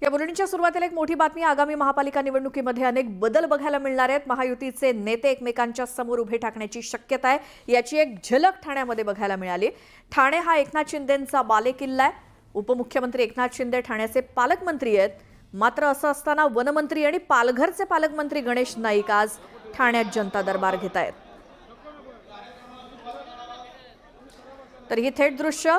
या बुलेटिनच्या सुरुवातीला एक मोठी बातमी। आगामी महापालिका निवडणुकीमध्ये अनेक बदल बघायला मिळणार आहेत। महायुतीचे नेते एकमेकांच्या समोर उभे टाकण्याची शक्यता आहे। याची एक झलक ठाण्यामध्ये बघायला मिळाली। ठाणे हा एकनाथ शिंदेंचा बालेकिल्ला आहे। उपमुख्यमंत्री एकनाथ शिंदे ठाण्याचे पालकमंत्री आहेत। मात्र असं असताना वनमंत्री आणि पालघरचे पालकमंत्री गणेश नाईक आज ठाण्यात जनता दरबार घेत आहेत। तर ही थेट दृश्य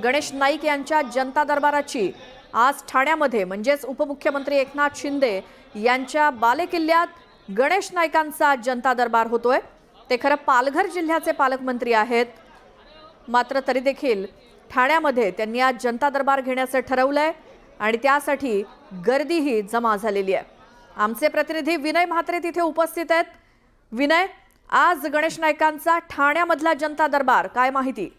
गणेश नाईक यांच्या जनता दरबाराची आज ठाण्यामध्ये म्हणजेच उपमुख्यमंत्री एकनाथ शिंदे यांच्या बालेकिल्ल्यात गणेश नाईकांचा जनता दरबार होतोय। ते खरं पालघर जिल्ह्याचे पालकमंत्री आहेत, मात्र तरी देखील ठाण्यामध्ये त्यांनी आज जनता दरबार घेण्याचं ठरवलंय आणि त्यासाठी गर्दीही जमा झालेली आहे। आमचे प्रतिनिधी विनय म्हात्रे तिथे उपस्थित आहेत। विनय, आज गणेश नाईकांचा ठाण्यामधला जनता दरबार, काय माहिती?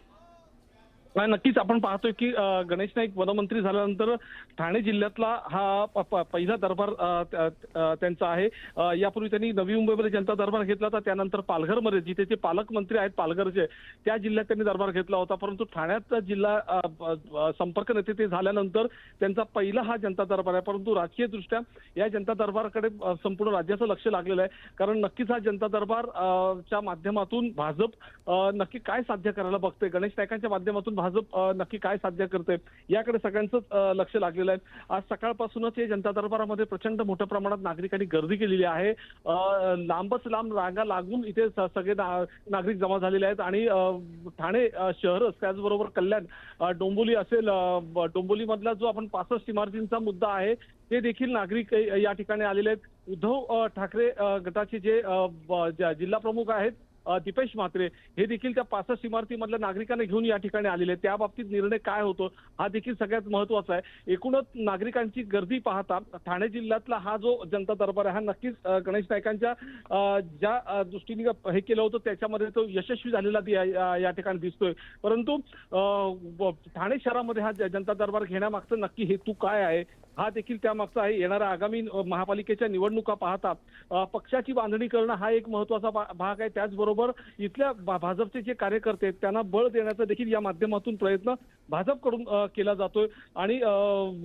नक्कीच आपण पाहतोय की गणेश नाईक वनमंत्री झाल्यानंतर ठाणे जिल्ह्यातला हा पहिला दरबार त्यांचा आहे। यापूर्वी त्यांनी नवी मुंबईमध्ये जनता दरबार घेतला होता, त्यानंतर पालघरमध्ये जिथे ते पालकमंत्री आहेत पालघरचे त्या जिल्ह्यात त्यांनी दरबार घेतला होता। परंतु ठाण्याचा जिल्हा संपर्क नेते ते झाल्यानंतर त्यांचा पहिला हा जनता दरबार आहे। परंतु राजकीय दृष्ट्या या जनता दरबाराकडे संपूर्ण राज्याचं लक्ष लागलेलं आहे, कारण नक्कीच हा जनता दरबार च्या माध्यमातून भाजप नक्की काय साध्य करायला बघते, गणेश नाईकांच्या माध्यमातून भाजप नक्की काय साध्य करते याकडे सगळ्यांचं लक्ष लागलेलं आहे। आज सकाळपासूनच हे जनता दरबारामध्ये प्रचंड मोठ्या प्रमाणात नागरिकांनी गर्दी केलेली आहे। लांबच लांब रांगा लागून इथे सगळे नागरिक जमा झालेले आहेत आणि ठाणे शहरच त्याचबरोबर कल्याण डोंबिवली असेल, डोंबिवलीमधला जो आपण 65 इमारतींचा मुद्दा आहे ते देखील नागरिक या ठिकाणी आलेले आहेत। उद्धव ठाकरे गटाचे जे जिल्हा प्रमुख आहेत दीपेश म्हात्रे हे देखील त्या 65 इमारतीमधल्या नागरिकांना घेऊन या ठिकाणी आलेले। त्या बाबतीत निर्णय काय होतो हा देखील सगळ्यात महत्त्वाचा आहे। एकूणच नागरिकांची गर्दी पाहता ठाणे जिल्ह्यातला हा जो जनता दरबार आहे हा नक्कीच गणेश नाईकांच्या ज्या दृष्टीने हे केलं होतं त्याच्यामध्ये तो यशस्वी झालेला या ठिकाणी दिसतोय। परंतु ठाणे शहरामध्ये हा जनता दरबार घेण्यामागचा नक्की हेतू काय आहे हा देखील त्यामागचा आहे। येणाऱ्या आगामी महापालिकेच्या निवडणुका पाहता पक्षाची बांधणी करणं हा एक महत्त्वाचा भाग आहे। त्याचबरोबर इथल्या भाजपचे जे कार्यकर्ते आहेत त्यांना बळ देण्याचा देखील या माध्यमातून प्रयत्न भाजपकडून केला जातोय। आणि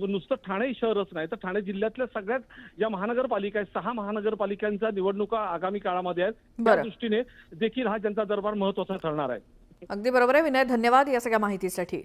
नुसतं ठाणे शहरच नाही तर ठाणे जिल्ह्यातल्या सगळ्यात ज्या महानगरपालिका आहेत 6 महानगरपालिकांच्या निवडणुका आगामी काळामध्ये आहेत, त्या दृष्टीने देखील हा जनता दरबार महत्त्वाचा ठरणार आहे। अगदी बरोबर आहे विनय, धन्यवाद या सगळ्या माहितीसाठी।